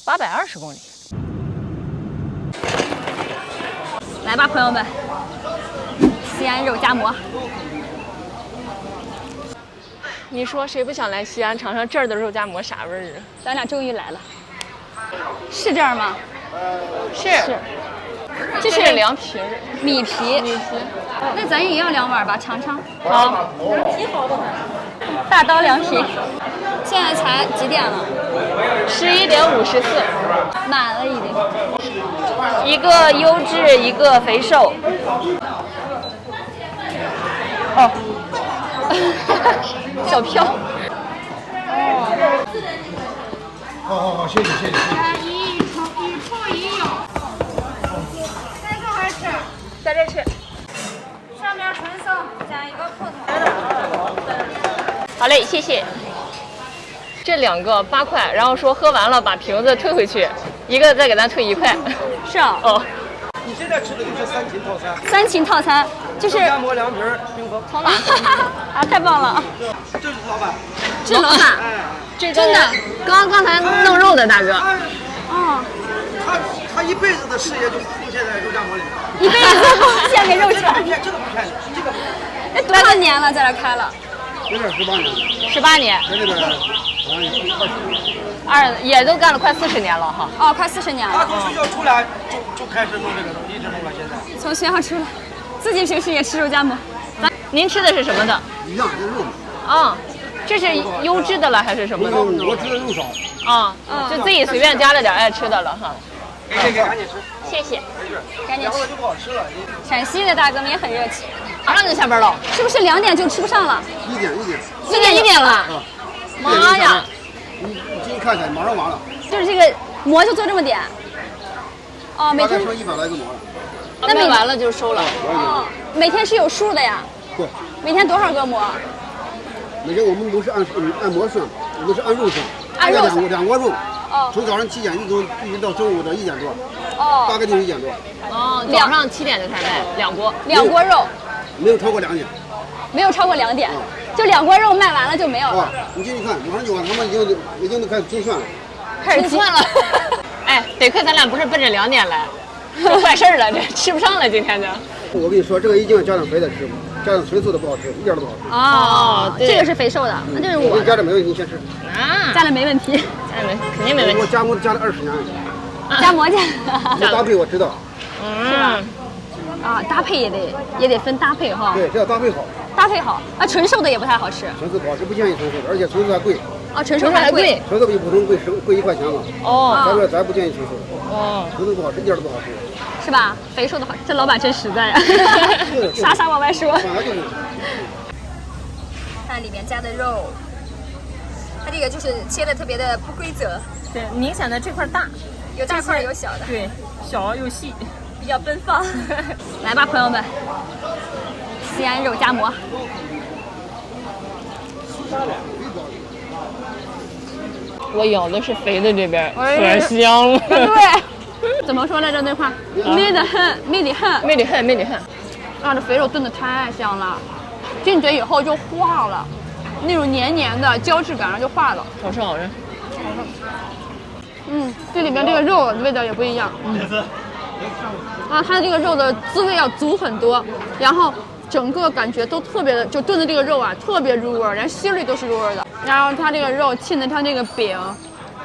820公里。来吧，朋友们，西安肉夹馍。你说谁不想来西安尝尝这儿的肉夹馍啥味儿啊？咱俩终于来了，是这儿吗？是，这是凉皮儿，米皮。那咱也要2碗吧，尝尝。好，大刀凉皮。现在才几点了11点54，满了已经。一个优质，一个肥瘦。哦，小票。好，谢谢。一铺一有，在这还吃，在这吃。上面纯色加一个葡萄。好嘞，谢谢。这2个8块，然后说喝完了把瓶子退回去，一个再给咱退1块。是啊。哦。你现在吃的就是3秦套餐，3秦套餐就是肉夹馍、凉皮、冰峰。从哪？啊，太棒了！这是老板，这老板，这真的，刚才弄肉的大哥。哦，他一辈子的事业就奉献在肉夹馍里面。一辈子奉献给肉这个夹。不骗，这个不骗你，这个不骗。哎，多少年了，在这开了有点18年， 18年，在那边好像20年。也都干了快40年了哈。哦，快40年了。他从学校出来就开始弄这个，一直弄到现在。从学校出来，自己平时也吃肉夹馍。您吃的是什么的？一样，这肉嘛。啊，这是优质的了还是什么的？我吃的肉少。啊，就自己随便加了点爱吃的了哈。赶紧吃，谢谢。赶紧吃。凉了就不好吃了。陕西的大哥们也很热情。马上就下班了，是不是2点就吃不上了？1点。现在1点了。妈呀！你进去看看，马上完了。就是这个馍就做这么点。哦，每天大概剩100来个馍了。卖完了就收了。哦，每天是有数的呀。对。每天多少个馍？每天我们不是按馍算，我们是按肉算。按肉算。2锅肉。哦。从早上7点一直到中午的1点多。哦。大概就是1点多。哦，早上7点就开始卖2锅，2锅肉。没有超过2点。没有超过2点，就2锅肉卖完了就没有了。你进去看，马上就完，他们已经开始精算了。开始清算了。哎，得亏咱俩不是奔着2点来，这坏事了，这吃不上了今天就。我跟你说，这个一定要加点肥的吃，加点纯素的不好吃，一点都不好吃。哦，这个是肥瘦的，那就是我加点没问题，你先吃。啊，加了没问题，加了肯定没问题。我加馍加了20年了。加馍加。这搭配我知道。是吧？啊，搭配也得分搭配哈。对，这要搭配好。搭配好啊，纯瘦的也不太好吃。纯素不好吃，不建议纯素的，而且纯素还贵。啊，纯瘦还贵。纯素比普通贵1块钱嘛。哦。咱不建议纯素的。哦。纯素不好吃，一点都不好吃。是吧？肥瘦的好，这老板真实在啊。啥往外说。本来就是。看里面加的肉，它这个就是切的特别的不规则。对，明显的这块大，有大块有小的。对，小又细。比较奔放。来吧，朋友们，西安肉夹馍。我咬的是肥的这边，可香了。对，怎么说来着那块？美得很，美得很，美得很，美得很。啊，这肥肉炖的太香了，进嘴以后就化了，那种黏黏的胶质感就化了。好吃，好吃。这里面这个肉味道也不一样。啊，它这个肉的滋味要足很多，然后整个感觉都特别的，就炖的这个肉啊特别入味，连心里都是入味的。然后它这个肉浸的它那个饼，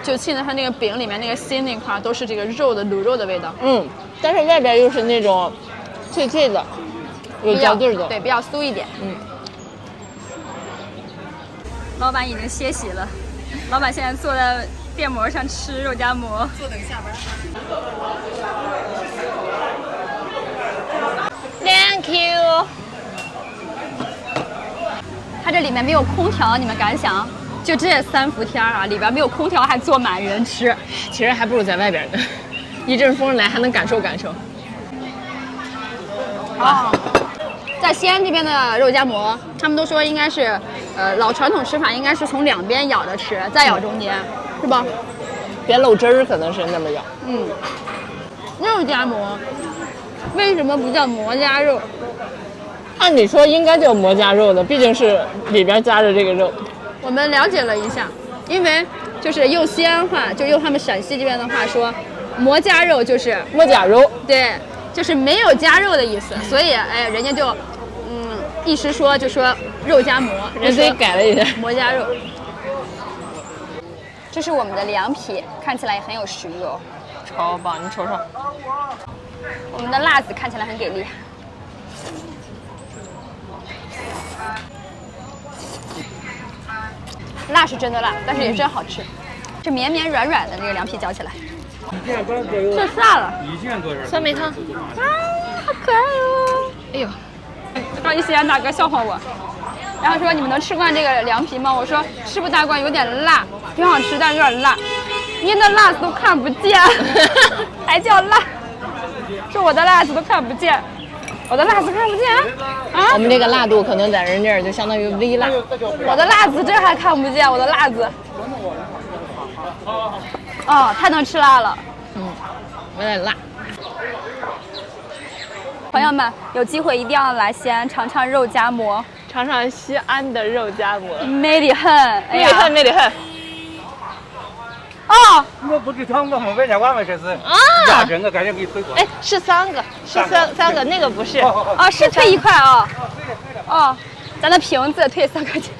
就浸的它那个饼里面那个心那块都是这个肉的卤肉的味道。但是外边又是那种脆脆的，有嚼劲的，对，比较酥一点。老板已经歇息了，老板现在坐在电摩上吃肉夹馍，坐等下班。Thank you。它这里面没有空调，你们敢想？就这3伏天啊，里边没有空调还坐满人吃，其实还不如在外边呢，一阵风来还能感受感受。啊，在西安这边的肉夹馍，他们都说应该是，老传统吃法应该是从2边咬着吃，再咬中间，是吧？别漏汁儿，可能是那么咬。肉夹馍为什么不叫馍夹肉？按理说应该叫馍夹肉的，毕竟是里边夹着这个肉。我们了解了一下，因为就是用西安话，就用他们陕西这边的话说，馍夹肉就是馍夹肉，对，就是没有夹肉的意思，所以哎，人家就一时说就说肉夹馍，人自己改了一下。馍夹肉。这是我们的凉皮，看起来也很有食欲哦。超棒，你瞅瞅。我们的辣子看起来很给力。辣是真的辣，但是也真好吃。这绵绵软软的这个凉皮嚼起来，这啥了？酸梅汤。啊，好可爱哦！哎呦，刚一西安大哥笑话我，然后说你们能吃惯这个凉皮吗？我说吃不大惯，有点辣，挺好吃，但是有点辣。您的辣子都看不见，还叫辣？说我的辣子都看不见，我的辣子看不见啊！我们这个辣度可能在人这儿就相当于微辣。我的辣子这还看不见，我的辣子。哦，太能吃辣了。有点辣。朋友们，有机会一定要来西安尝尝肉夹馍，尝尝西安的肉夹馍，美得很，哎呀，美得很，美得很。哦，我不知道我们外家娃们这是啊压针，我赶紧给你推过。哎，是3个，是三个，那个不是。哦，是退1块啊。哦，咱的瓶子退3块钱。